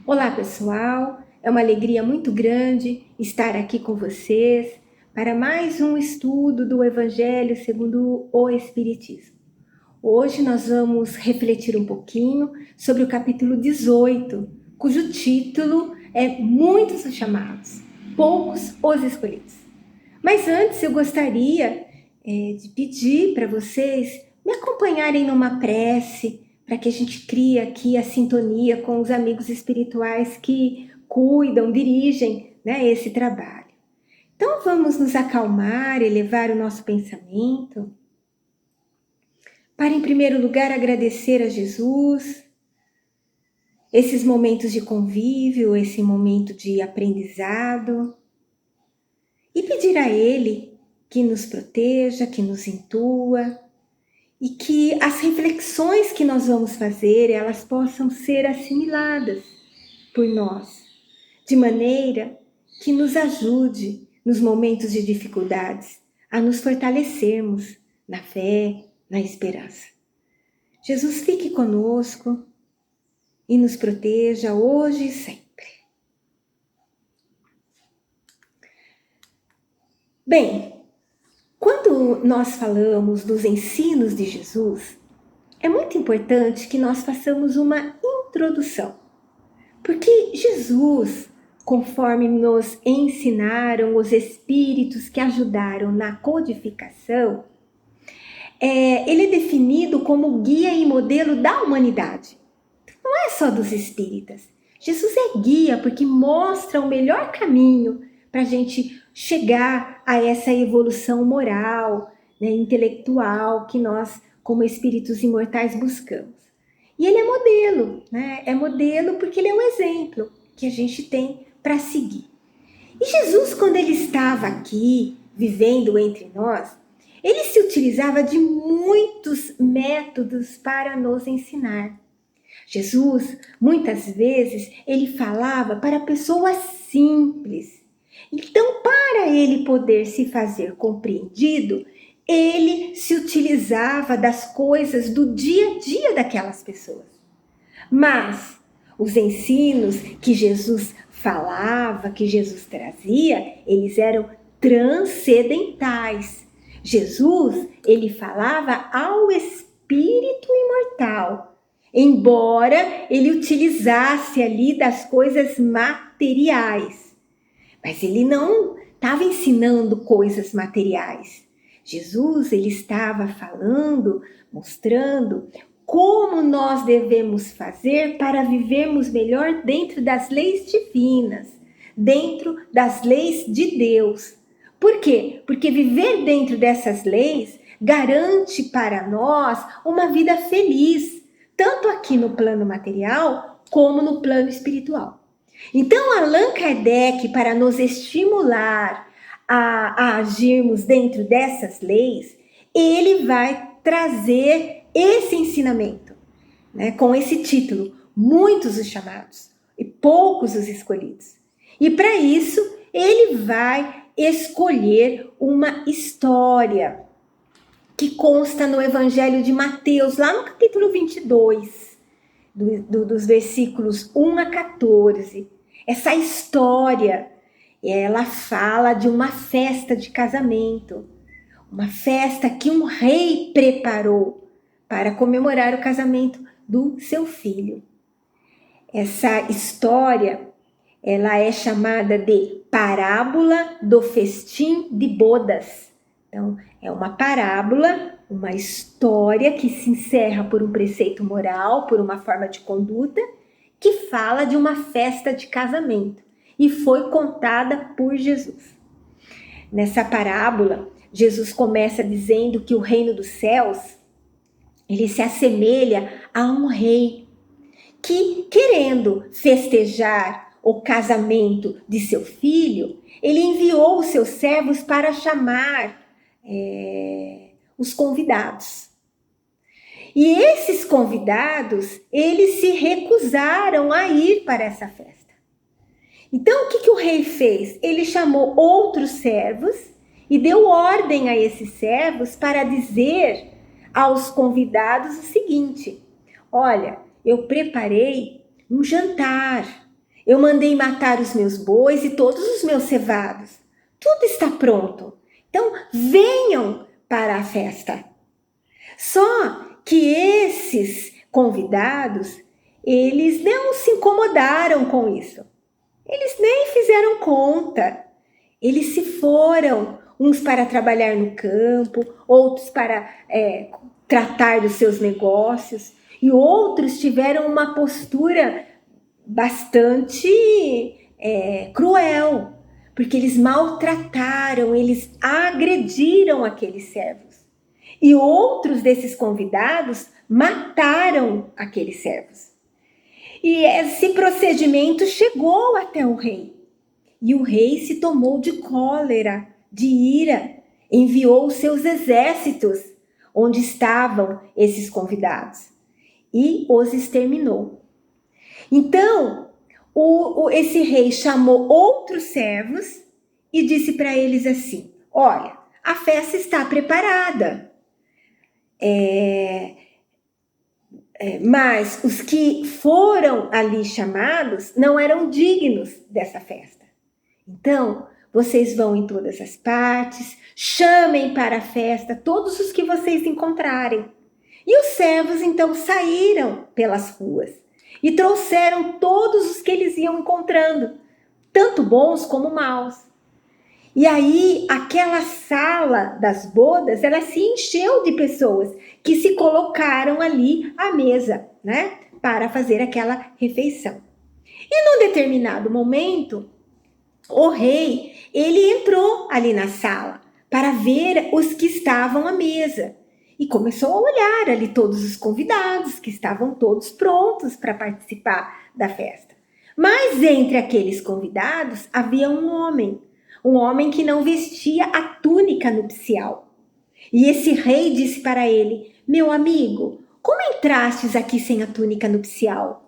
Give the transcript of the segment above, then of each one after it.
Olá, pessoal! É uma alegria muito grande estar aqui com vocês para mais um estudo do Evangelho segundo o Espiritismo. Hoje nós vamos refletir um pouquinho sobre o capítulo 18, cujo título é Muitos os chamados, poucos os escolhidos. Mas antes eu gostaria de pedir para vocês me acompanharem numa prece, para que a gente crie aqui a sintonia com os amigos espirituais que cuidam, dirigem, esse trabalho. Então vamos nos acalmar, elevar o nosso pensamento, para em primeiro lugar agradecer a Jesus, esses momentos de convívio, esse momento de aprendizado, e pedir a Ele que nos proteja, que nos intua, e que as reflexões que nós vamos fazer, elas possam ser assimiladas por nós, de maneira que nos ajude nos momentos de dificuldades a nos fortalecermos na fé, na esperança. Jesus fique conosco e nos proteja hoje e sempre. Bem, quando nós falamos dos ensinos de Jesus, é muito importante que nós façamos uma introdução, porque Jesus, conforme nos ensinaram os espíritos que ajudaram na codificação, ele é definido como guia e modelo da humanidade. Não é só dos espíritas. Jesus é guia porque mostra o melhor caminho para a gente chegar a essa evolução moral, intelectual que nós, como espíritos imortais, buscamos. E ele é modelo, É modelo porque ele é um exemplo que a gente tem para seguir. E Jesus, quando ele estava aqui, vivendo entre nós, ele se utilizava de muitos métodos para nos ensinar. Jesus, muitas vezes, ele falava para pessoas simples. Então, para ele poder se fazer compreendido, ele se utilizava das coisas do dia a dia daquelas pessoas. Mas os ensinos que Jesus falava, que Jesus trazia, eles eram transcendentais. Jesus, ele falava ao espírito imortal, embora ele utilizasse ali das coisas materiais. Mas ele não estava ensinando coisas materiais. Jesus, ele estava falando, mostrando como nós devemos fazer para vivermos melhor dentro das leis divinas, dentro das leis de Deus. Por quê? Porque viver dentro dessas leis garante para nós uma vida feliz, tanto aqui no plano material como no plano espiritual. Então, Allan Kardec, para nos estimular a agirmos dentro dessas leis, ele vai trazer esse ensinamento, com esse título, Muitos os chamados e poucos os escolhidos. E para isso, ele vai escolher uma história que consta no Evangelho de Mateus, lá no capítulo 22, dos versículos 1 a 14. Essa história, ela fala de uma festa de casamento, uma festa que um rei preparou para comemorar o casamento do seu filho. Essa história, ela é chamada de parábola do festim de bodas. Então, é uma parábola, uma história que se encerra por um preceito moral, por uma forma de conduta, que fala de uma festa de casamento e foi contada por Jesus. Nessa parábola, Jesus começa dizendo que o reino dos céus, ele se assemelha a um rei que, querendo festejar o casamento de seu filho, ele enviou os seus servos para chamar os convidados. E esses convidados, eles se recusaram a ir para essa festa. Então, o que o rei fez? Ele chamou outros servos e deu ordem a esses servos para dizer aos convidados o seguinte: olha, eu preparei um jantar Eu mandei matar os meus bois e todos os meus cevados. Tudo está pronto. Então, venham para a festa. Só que esses convidados, eles não se incomodaram com isso. Eles nem fizeram conta. Eles se foram, uns para trabalhar no campo, outros para tratar dos seus negócios, e outros tiveram uma postura bastante cruel, porque eles maltrataram, eles agrediram aqueles servos. E outros desses convidados mataram aqueles servos. E esse procedimento chegou até o rei. E o rei se tomou de cólera, de ira, enviou os seus exércitos onde estavam esses convidados e os exterminou. Então, esse rei chamou outros servos e disse para eles assim: olha, a festa está preparada. Mas os que foram ali chamados não eram dignos dessa festa. Então, vocês vão em todas as partes, chamem para a festa todos os que vocês encontrarem. E os servos então saíram pelas ruas e trouxeram todos os que eles iam encontrando, tanto bons como maus. E aí, aquela sala das bodas, ela se encheu de pessoas que se colocaram ali à mesa, né, para fazer aquela refeição. E num determinado momento, o rei, ele entrou ali na sala para ver os que estavam à mesa e começou a olhar ali todos os convidados que estavam todos prontos para participar da festa. Mas entre aqueles convidados havia um homem que não vestia a túnica nupcial. E esse rei disse para ele: meu amigo, como entrastes aqui sem a túnica nupcial?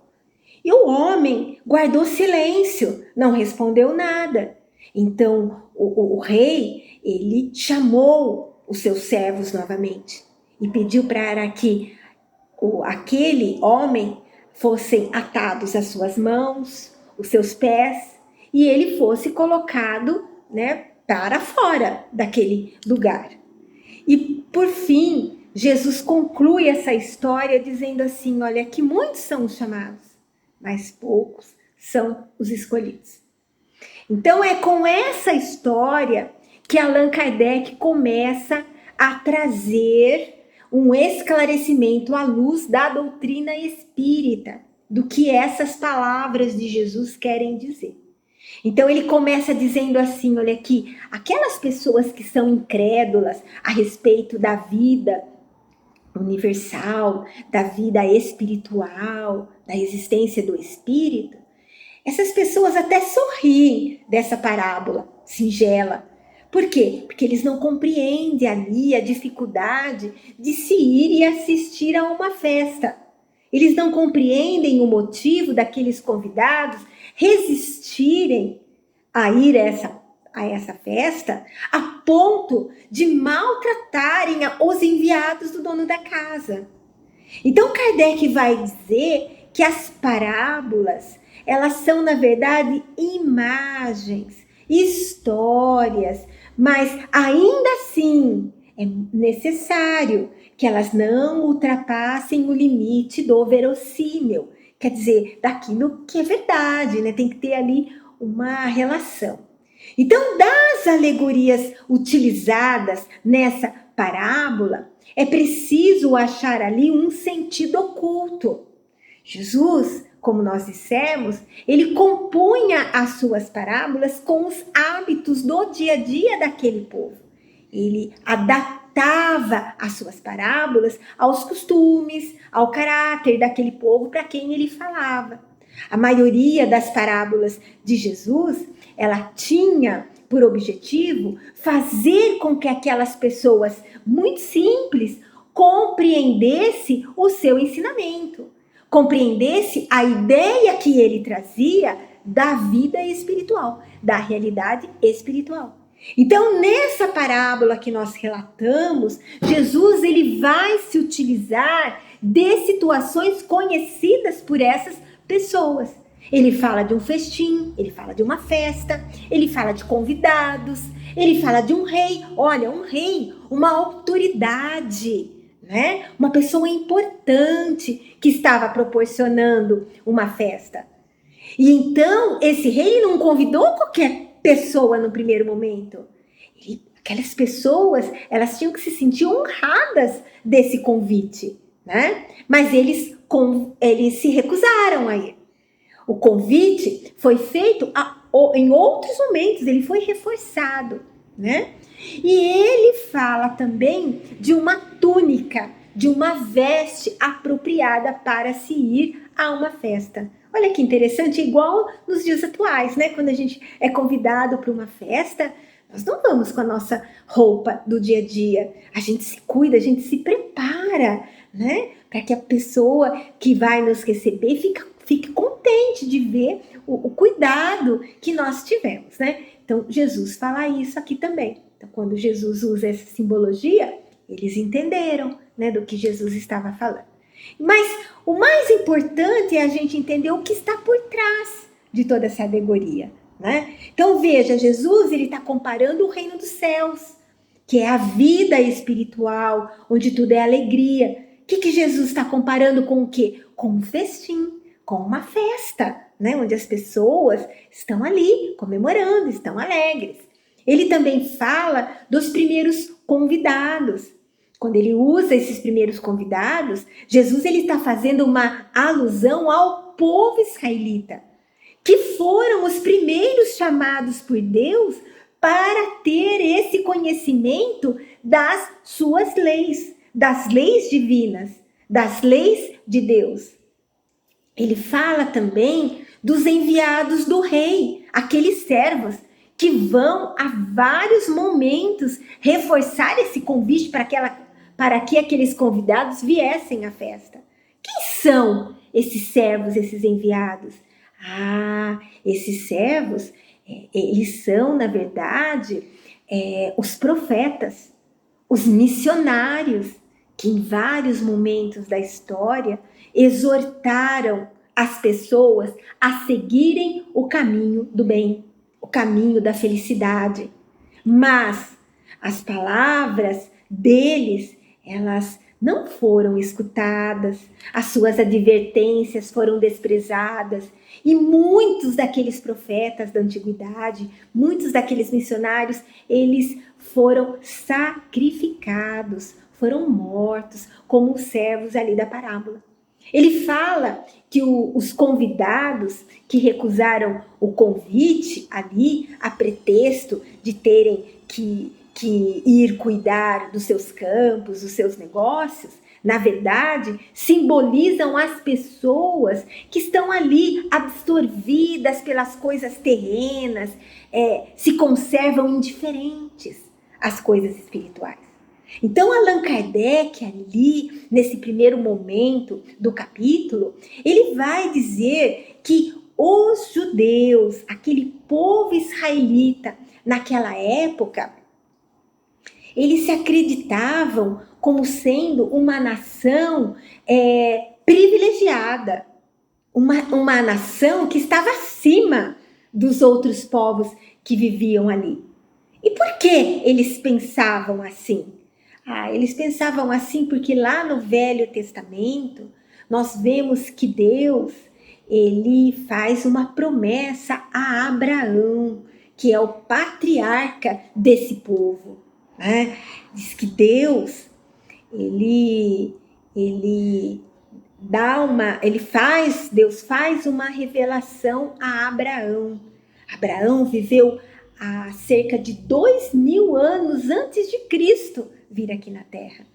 E o homem guardou silêncio, não respondeu nada. Então o rei, ele chamou os seus servos novamente e pediu para que aquele homem fossem atados as suas mãos, os seus pés, e ele fosse colocado, né, para fora daquele lugar. E por fim, Jesus conclui essa história dizendo assim: olha, que muitos são os chamados, mas poucos são os escolhidos. Então é com essa história que Allan Kardec começa a trazer um esclarecimento à luz da doutrina espírita, do que essas palavras de Jesus querem dizer. Então ele começa dizendo assim, olha aqui, aquelas pessoas que são incrédulas a respeito da vida universal, da vida espiritual, da existência do espírito, essas pessoas até sorriem dessa parábola singela. Por quê? Porque eles não compreendem ali a dificuldade de se ir e assistir a uma festa. Eles não compreendem o motivo daqueles convidados resistirem a ir a essa festa a ponto de maltratarem os enviados do dono da casa. Então Kardec vai dizer que as parábolas, elas são, na verdade, imagens, histórias, mas ainda assim é necessário que elas não ultrapassem o limite do verossímil, quer dizer, daquilo que é verdade, né? Tem que ter ali uma relação. Então, das alegorias utilizadas nessa parábola, é preciso achar ali um sentido oculto. Jesus, como nós dissemos, ele compunha as suas parábolas com os hábitos do dia a dia daquele povo. Ele adaptava as suas parábolas aos costumes, ao caráter daquele povo para quem ele falava. A maioria das parábolas de Jesus, ela tinha por objetivo fazer com que aquelas pessoas muito simples compreendessem o seu ensinamento, compreendesse a ideia que ele trazia da vida espiritual, da realidade espiritual. Então, nessa parábola que nós relatamos, Jesus ele vai se utilizar de situações conhecidas por essas pessoas. Ele fala de um festim, ele fala de uma festa, ele fala de convidados, ele fala de um rei. Olha, um rei, uma autoridade, né? Uma pessoa importante que estava proporcionando uma festa. E então, esse rei não convidou qualquer pessoa no primeiro momento. Aquelas pessoas, elas tinham que se sentir honradas desse convite, né? Mas eles se recusaram a ir. O convite foi feito em outros momentos, ele foi reforçado, né? E ele fala também de uma túnica, de uma veste apropriada para se ir a uma festa. Olha que interessante, igual nos dias atuais, né? Quando a gente é convidado para uma festa, nós não vamos com a nossa roupa do dia a dia. A gente se cuida, a gente se prepara, né? Para que a pessoa que vai nos receber fique contente de ver o cuidado que nós tivemos, né? Então, Jesus fala isso aqui também. Então, quando Jesus usa essa simbologia, eles entenderam, né, do que Jesus estava falando. Mas o mais importante é a gente entender o que está por trás de toda essa alegoria, né? Então, veja, Jesus ele está comparando o reino dos céus, que é a vida espiritual, onde tudo é alegria. O que Jesus está comparando com o quê? Com um festim, com uma festa, né? Onde as pessoas estão ali comemorando, estão alegres. Ele também fala dos primeiros convidados. Quando ele usa esses primeiros convidados, Jesus ele está fazendo uma alusão ao povo israelita, que foram os primeiros chamados por Deus para ter esse conhecimento das suas leis, das leis divinas, das leis de Deus. Ele fala também dos enviados do rei, aqueles servos que vão a vários momentos reforçar esse convite para que aqueles convidados viessem à festa. Quem são esses servos, esses enviados? Esses servos, eles são, na verdade, os profetas, os missionários, que em vários momentos da história exortaram as pessoas a seguirem o caminho do bem, o caminho da felicidade. Mas as palavras deles, elas não foram escutadas, as suas advertências foram desprezadas, e muitos daqueles profetas da antiguidade, muitos daqueles missionários, eles foram sacrificados, foram mortos como os servos ali da parábola. Ele fala que os convidados que recusaram o convite ali, a pretexto de terem que ir cuidar dos seus campos, dos seus negócios, na verdade, simbolizam as pessoas que estão ali absorvidas pelas coisas terrenas, se conservam indiferentes às coisas espirituais. Então, Allan Kardec, ali, nesse primeiro momento do capítulo, ele vai dizer que os judeus, aquele povo israelita, naquela época, eles se acreditavam como sendo uma nação privilegiada, uma nação que estava acima dos outros povos que viviam ali. E por que eles pensavam assim? Eles pensavam assim porque lá no Velho Testamento nós vemos que Deus ele faz uma promessa a Abraão, que é o patriarca desse povo, né? Diz que Deus Deus faz uma revelação a Abraão. Abraão viveu há cerca de 2000 anos antes de Cristo vir aqui na Terra.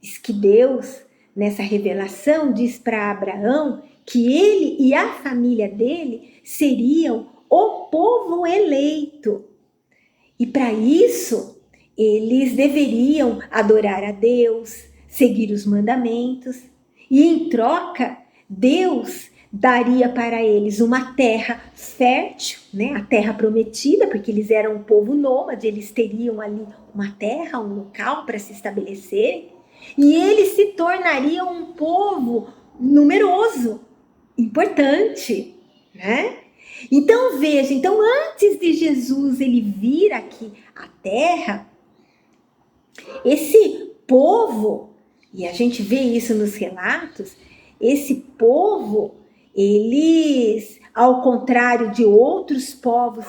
Diz que Deus, nessa revelação, diz para Abraão que ele e a família dele seriam o povo eleito. E para isso, eles deveriam adorar a Deus, seguir os mandamentos. E em troca, Deus daria para eles uma terra fértil, né? A terra prometida, porque eles eram um povo nômade, eles teriam ali uma terra, um local para se estabelecer, e eles se tornariam um povo numeroso, importante. né? Então veja, então antes de Jesus ele vir aqui à Terra, esse povo, e a gente vê isso nos relatos, esse povo, eles, ao contrário de outros povos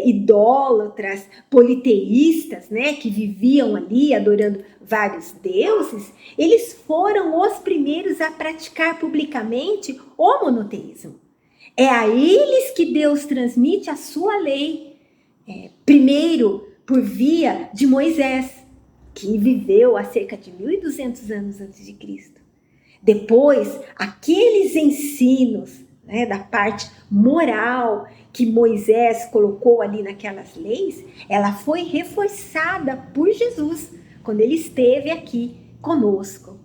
idólatras, politeístas, né, que viviam ali adorando vários deuses, eles foram os primeiros a praticar publicamente o monoteísmo. É a eles que Deus transmite a sua lei, primeiro por via de Moisés, que viveu há cerca de 1.200 anos antes de Cristo. Depois, aqueles ensinos, né, da parte moral que Moisés colocou ali naquelas leis, ela foi reforçada por Jesus quando ele esteve aqui conosco.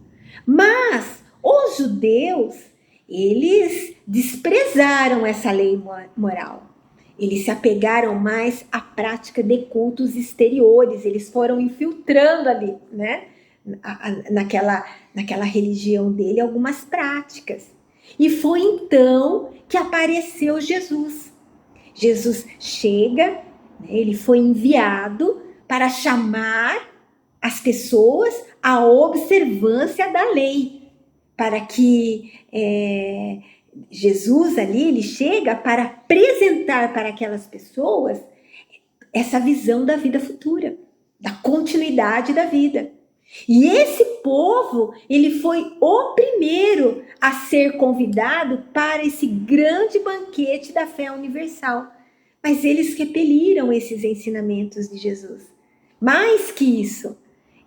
Mas os judeus, eles desprezaram essa lei moral. Eles se apegaram mais à prática de cultos exteriores, eles foram infiltrando ali, né, naquela religião dele algumas práticas. E foi então que apareceu Jesus. Jesus chega, né, ele foi enviado para chamar as pessoas à observância da lei, para que Jesus ali, ele chega para apresentar para aquelas pessoas essa visão da vida futura, da continuidade da vida. E esse povo, ele foi o primeiro a ser convidado para esse grande banquete da fé universal. Mas eles repeliram esses ensinamentos de Jesus. Mais que isso,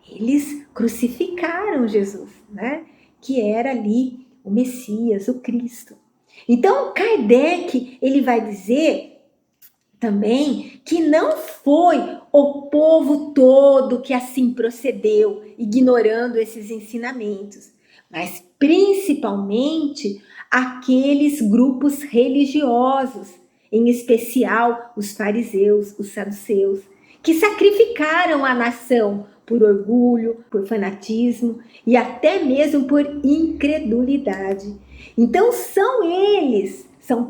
eles crucificaram Jesus, né? Que era ali o Messias, o Cristo. Então, Kardec, ele vai dizer também que não foi o povo todo que assim procedeu, ignorando esses ensinamentos, mas principalmente aqueles grupos religiosos, em especial os fariseus, os saduceus, que sacrificaram a nação por orgulho, por fanatismo e até mesmo por incredulidade. Então são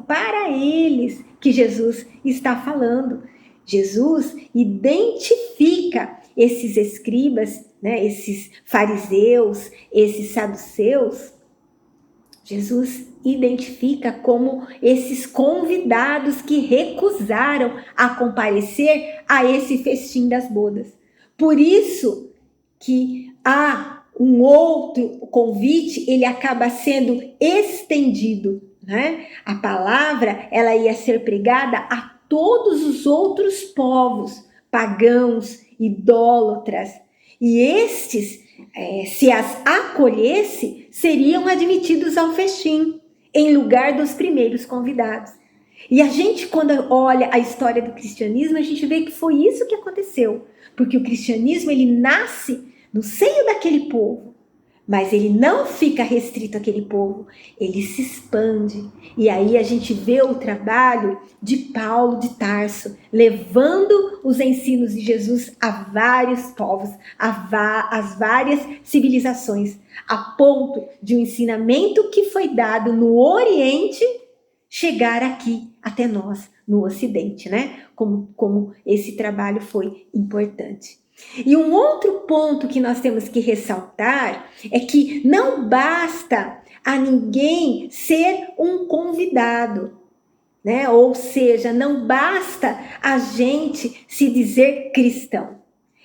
para eles que Jesus está falando. Jesus identifica esses escribas, né, esses fariseus, esses saduceus. Jesus identifica como esses convidados que recusaram a comparecer a esse festim das bodas. Por isso que há um outro convite, ele acaba sendo estendido, né? A palavra, ela ia ser pregada a todos os outros povos, pagãos, idólatras, e estes, se as acolhesse, seriam admitidos ao festim, em lugar dos primeiros convidados. E a gente, quando olha a história do cristianismo, a gente vê que foi isso que aconteceu, porque o cristianismo, ele nasce no seio daquele povo, mas ele não fica restrito àquele povo, ele se expande. E aí a gente vê o trabalho de Paulo de Tarso, levando os ensinos de Jesus a vários povos, às várias civilizações, a ponto de um ensinamento que foi dado no Oriente chegar aqui até nós, no Ocidente, né? Como esse trabalho foi importante. E um outro ponto que nós temos que ressaltar é que não basta a ninguém ser um convidado, né? Ou seja, não basta a gente se dizer cristão.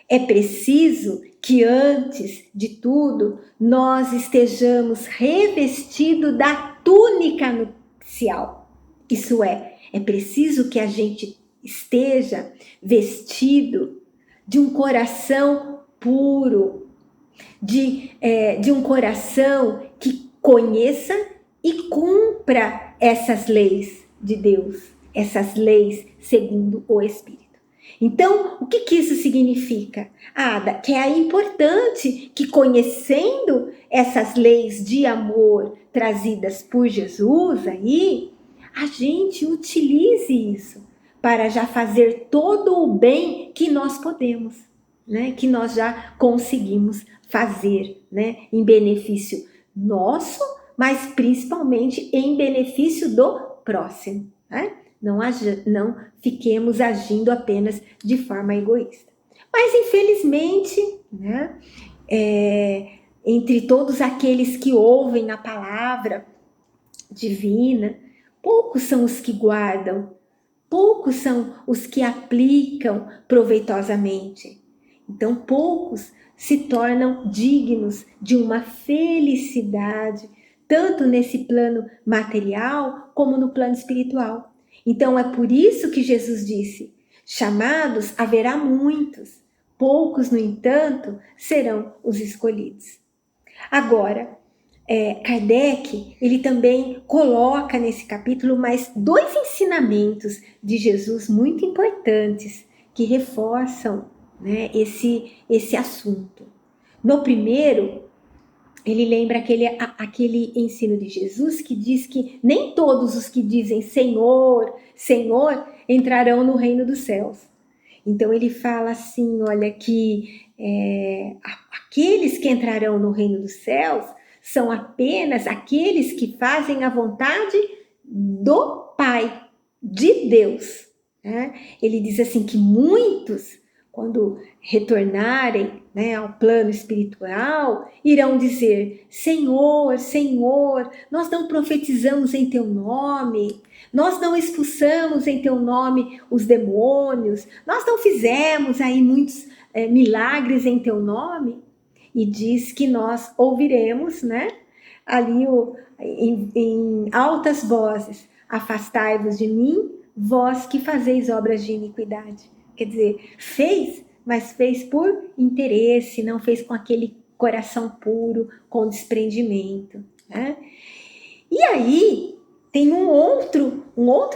É preciso que antes de tudo nós estejamos revestidos da túnica nupcial. Isso é preciso que a gente esteja vestido de um coração puro, de um coração que conheça e cumpra essas leis de Deus, essas leis segundo o Espírito. Então, o que isso significa? Que é importante que, conhecendo essas leis de amor trazidas por Jesus aí, a gente utilize isso para já fazer todo o bem que nós podemos, né? Que nós já conseguimos fazer, né? Em benefício nosso, mas principalmente em benefício do próximo, né? Não fiquemos agindo apenas de forma egoísta. Mas, infelizmente, né, entre todos aqueles que ouvem a palavra divina, poucos são os que guardam, poucos são os que aplicam proveitosamente. Então, poucos se tornam dignos de uma felicidade, tanto nesse plano material como no plano espiritual. Então, é por isso que Jesus disse: chamados haverá muitos, poucos, no entanto, serão os escolhidos. Agora, Kardec, ele também coloca nesse capítulo mais 2 ensinamentos de Jesus muito importantes que reforçam, né, esse assunto. No primeiro, ele lembra aquele ensino de Jesus que diz que nem todos os que dizem Senhor, Senhor entrarão no reino dos céus. Então ele fala assim, olha, que aqueles que entrarão no reino dos céus são apenas aqueles que fazem a vontade do Pai, de Deus, né? Ele diz assim que muitos, quando retornarem, né, ao plano espiritual, irão dizer: Senhor, Senhor, nós não profetizamos em teu nome, nós não expulsamos em teu nome os demônios, nós não fizemos aí muitos milagres em teu nome. E diz que nós ouviremos, né, ali em altas vozes: afastai-vos de mim, vós que fazeis obras de iniquidade. Quer dizer, fez, mas fez por interesse, não fez com aquele coração puro, com desprendimento, né? E aí tem um outro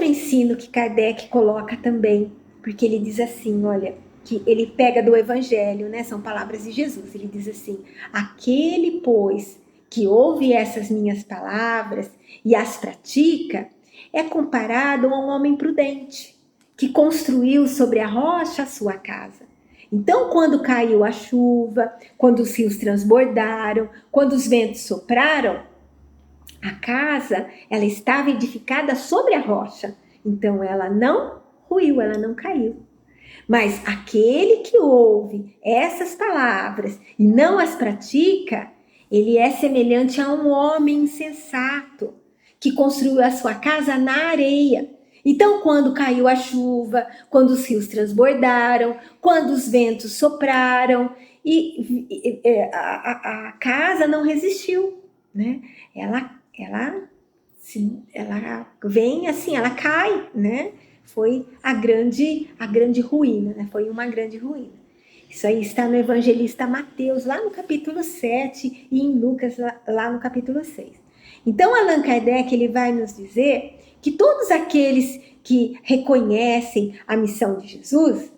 ensino que Kardec coloca também, porque ele diz assim, olha, que ele pega do Evangelho, né? São palavras de Jesus. Ele diz assim: aquele, pois, que ouve essas minhas palavras e as pratica, é comparado a um homem prudente, que construiu sobre a rocha a sua casa. Então, quando caiu a chuva, quando os rios transbordaram, quando os ventos sopraram, a casa, ela estava edificada sobre a rocha. Então, ela não ruiu, ela não caiu. Mas aquele que ouve essas palavras e não as pratica, ele é semelhante a um homem insensato que construiu a sua casa na areia. Então, quando caiu a chuva, quando os rios transbordaram, quando os ventos sopraram, a casa não resistiu, né? Ela vem assim, ela cai, né? Foi a grande ruína, né? Foi uma grande ruína. Isso aí está no evangelista Mateus, lá no capítulo 7, e em Lucas, lá no capítulo 6. Então, Allan Kardec, ele vai nos dizer que todos aqueles que reconhecem a missão de Jesus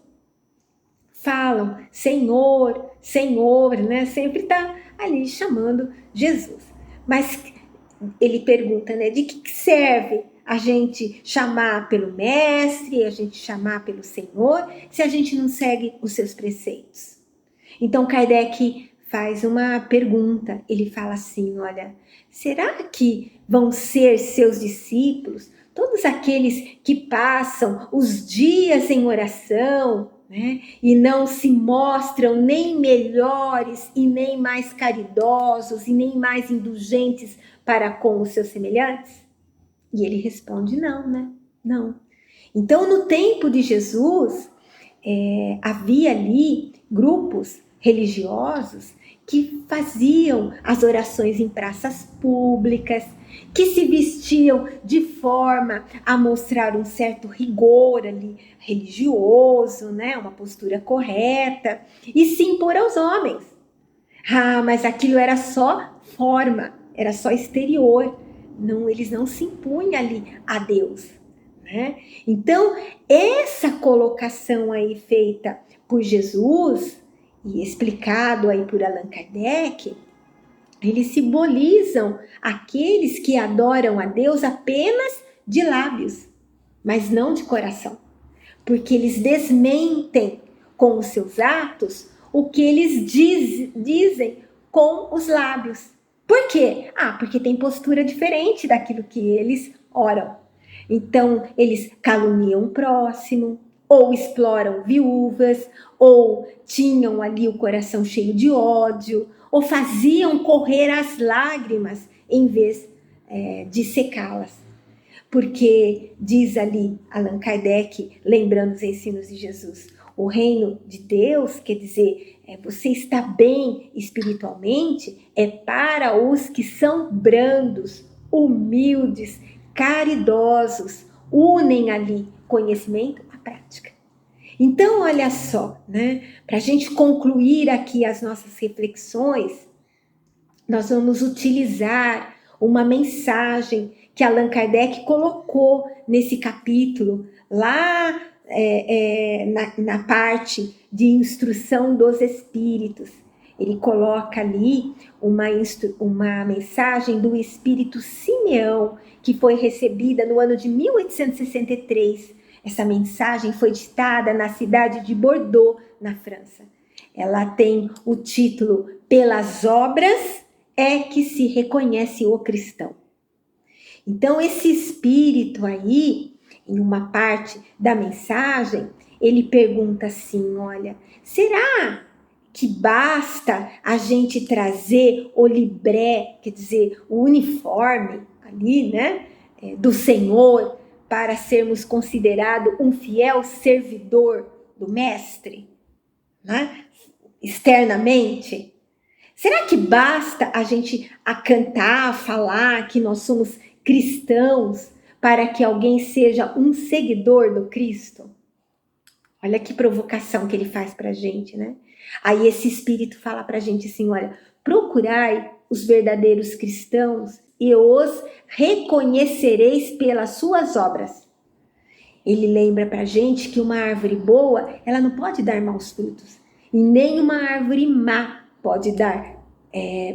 falam Senhor, Senhor, né? Sempre está ali chamando Jesus. Mas ele pergunta, né? De que serve a gente chamar pelo mestre, a gente chamar pelo Senhor, se a gente não segue os seus preceitos? Então, Kardec faz uma pergunta. Ele fala assim, olha, será que vão ser seus discípulos todos aqueles que passam os dias em oração, né, e não se mostram nem melhores e nem mais caridosos e nem mais indulgentes para com os seus semelhantes? E ele responde: não, né? Não. Então, no tempo de Jesus, havia ali grupos religiosos que faziam as orações em praças públicas, que se vestiam de forma a mostrar um certo rigor ali religioso, né? Uma postura correta, e se impor aos homens. Mas aquilo era só forma, era só exterior. Não, eles não se impunham ali a Deus, né? Então, essa colocação aí feita por Jesus e explicado aí por Allan Kardec, eles simbolizam aqueles que adoram a Deus apenas de lábios, mas não de coração, porque eles desmentem com os seus atos o que eles dizem com os lábios. Por quê? Porque tem postura diferente daquilo que eles oram. Então, eles caluniam o próximo, ou exploram viúvas, ou tinham ali o coração cheio de ódio, ou faziam correr as lágrimas em vez de secá-las. Porque diz ali Allan Kardec, lembrando os ensinos de Jesus, o reino de Deus, quer dizer, você está bem espiritualmente, é para os que são brandos, humildes, caridosos, unem ali conhecimento à prática. Então, olha só, né? Para a gente concluir aqui as nossas reflexões, nós vamos utilizar uma mensagem que Allan Kardec colocou nesse capítulo, lá na parte de instrução dos espíritos. Ele coloca ali uma mensagem do espírito Simeão, que foi recebida no ano de 1863. Essa mensagem foi ditada na cidade de Bordeaux, na França. Ela tem o título Pelas Obras é que se reconhece o cristão. Então, esse espírito aí, em uma parte da mensagem, ele pergunta assim, olha, será que basta a gente trazer o libré, quer dizer, o uniforme ali, né, do Senhor, para sermos considerados um fiel servidor do Mestre, né, externamente? Será que basta a gente cantar, falar que nós somos cristãos para que alguém seja um seguidor do Cristo? Olha que provocação que ele faz para a gente, né? Aí esse Espírito fala para a gente assim, olha, procurai os verdadeiros cristãos e os reconhecereis pelas suas obras. Ele lembra para a gente que uma árvore boa, ela não pode dar maus frutos. E nem uma árvore má pode dar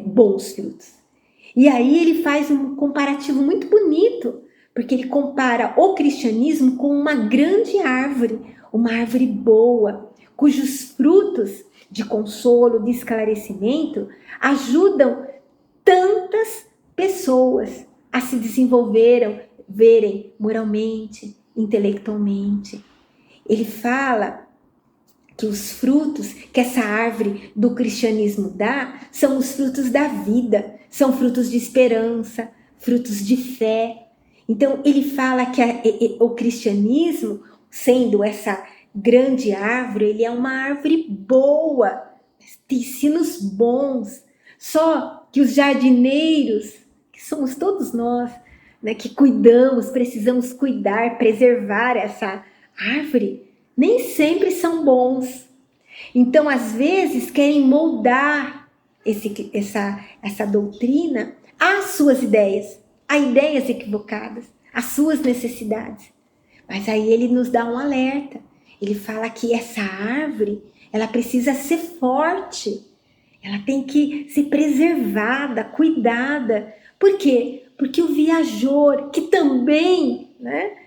bons frutos. E aí ele faz um comparativo muito bonito, porque ele compara o cristianismo com uma grande árvore, uma árvore boa, cujos frutos de consolo, de esclarecimento, ajudam tantas pessoas a se desenvolverem moralmente, intelectualmente. Ele fala que os frutos que essa árvore do cristianismo dá são os frutos da vida, são frutos de esperança, frutos de fé. Então, ele fala que o cristianismo, sendo essa grande árvore, ele é uma árvore boa, tem ensinos bons. Só que os jardineiros, que somos todos nós, né, que cuidamos, precisamos cuidar, preservar essa árvore, nem sempre são bons. Então, às vezes, querem moldar essa doutrina às suas ideias, a ideias equivocadas, às suas necessidades. Mas aí ele nos dá um alerta. Ele fala que essa árvore, ela precisa ser forte. Ela tem que ser preservada, cuidada. Por quê? Porque o viajor, que também, né,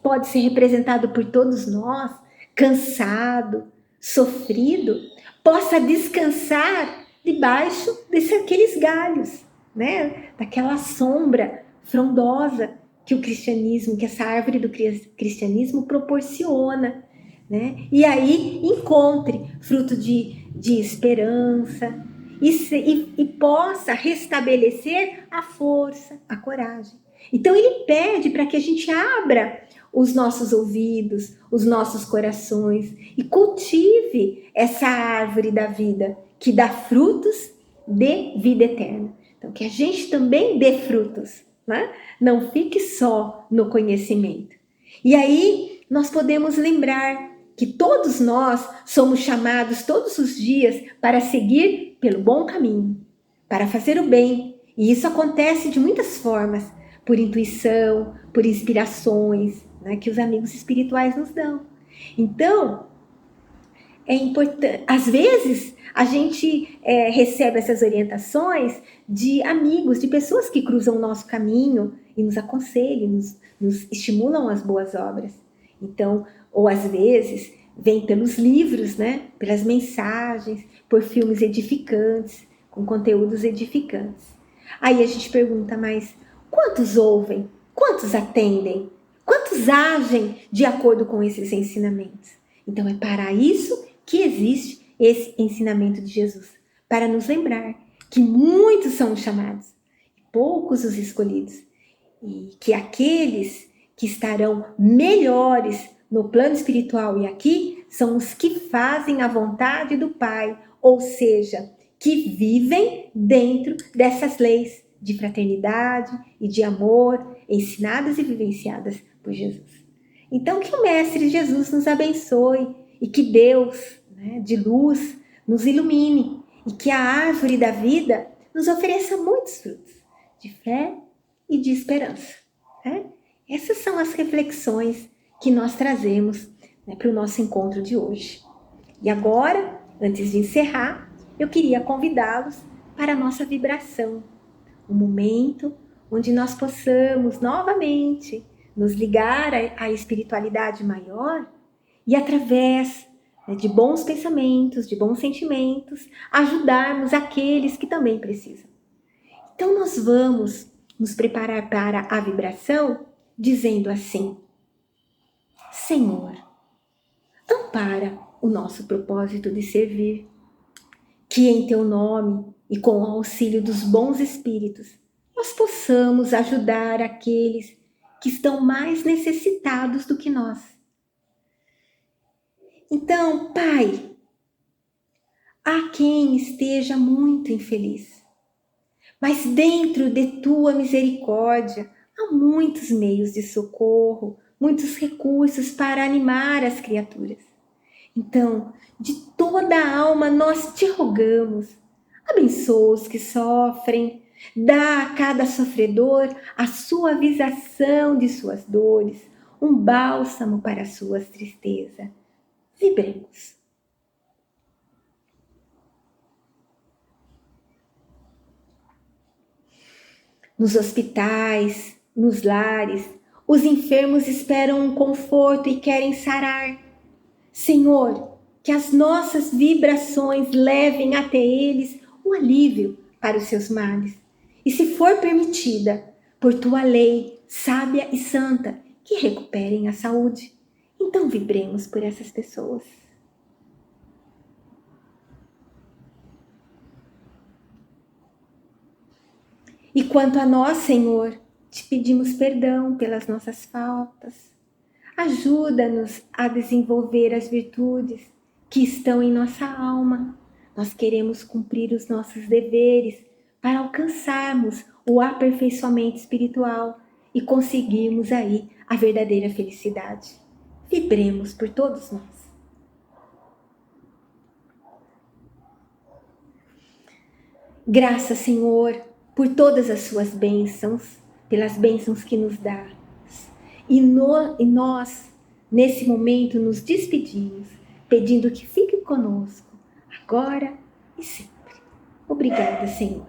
pode ser representado por todos nós, cansado, sofrido, possa descansar debaixo daqueles galhos, né? Daquela sombra frondosa que o cristianismo, que essa árvore do cristianismo proporciona, né? E aí encontre fruto de esperança e possa restabelecer a força, a coragem. Então ele pede para que a gente abra os nossos ouvidos, os nossos corações e cultive essa árvore da vida que dá frutos de vida eterna. Então que a gente também dê frutos, né? Não fique só no conhecimento. E aí nós podemos lembrar que todos nós somos chamados todos os dias para seguir pelo bom caminho, para fazer o bem. E isso acontece de muitas formas, por intuição, por inspirações, né, que os amigos espirituais nos dão. Então, é importante. Às vezes, a gente recebe essas orientações de amigos, de pessoas que cruzam o nosso caminho e nos aconselham, nos estimulam as boas obras. Então, ou às vezes, vem pelos livros, né, pelas mensagens, por filmes edificantes, com conteúdos edificantes. Aí a gente pergunta, mas quantos ouvem? Quantos atendem? Quantos agem de acordo com esses ensinamentos? Então é para isso que existe esse ensinamento de Jesus, para nos lembrar que muitos são os chamados, poucos os escolhidos, e que aqueles que estarão melhores no plano espiritual e aqui são os que fazem a vontade do Pai, ou seja, que vivem dentro dessas leis de fraternidade e de amor ensinadas e vivenciadas por Jesus. Então que o Mestre Jesus nos abençoe e que Deus, né, de luz, nos ilumine e que a árvore da vida nos ofereça muitos frutos de fé e de esperança. Né? Essas são as reflexões que nós trazemos, né, para o nosso encontro de hoje. E agora, antes de encerrar, eu queria convidá-los para a nossa vibração, um momento onde nós possamos novamente nos ligar à espiritualidade maior e através, né, de bons pensamentos, de bons sentimentos, ajudarmos aqueles que também precisam. Então nós vamos nos preparar para a vibração dizendo assim: Senhor, ampara o nosso propósito de servir, que em teu nome e com o auxílio dos bons espíritos nós possamos ajudar aqueles que estão mais necessitados do que nós. Então, Pai, há quem esteja muito infeliz, mas dentro de tua misericórdia há muitos meios de socorro, muitos recursos para animar as criaturas. Então, de toda a alma nós te rogamos, abençoa os que sofrem, dá a cada sofredor a suavização de suas dores, um bálsamo para as suas tristezas. Vibremos. Nos hospitais, nos lares, os enfermos esperam um conforto e querem sarar. Senhor, que as nossas vibrações levem até eles o alívio para os seus males. E se for permitida, por tua lei sábia e santa, que recuperem a saúde. Então vibremos por essas pessoas. E quanto a nós, Senhor, te pedimos perdão pelas nossas faltas. Ajuda-nos a desenvolver as virtudes que estão em nossa alma. Nós queremos cumprir os nossos deveres para alcançarmos o aperfeiçoamento espiritual e conseguirmos aí a verdadeira felicidade. Vibremos por todos nós. Graças, Senhor, por todas as suas bênçãos, pelas bênçãos que nos dá. E nós, nesse momento, nos despedimos, pedindo que fique conosco, agora e sempre. Obrigada, Senhor.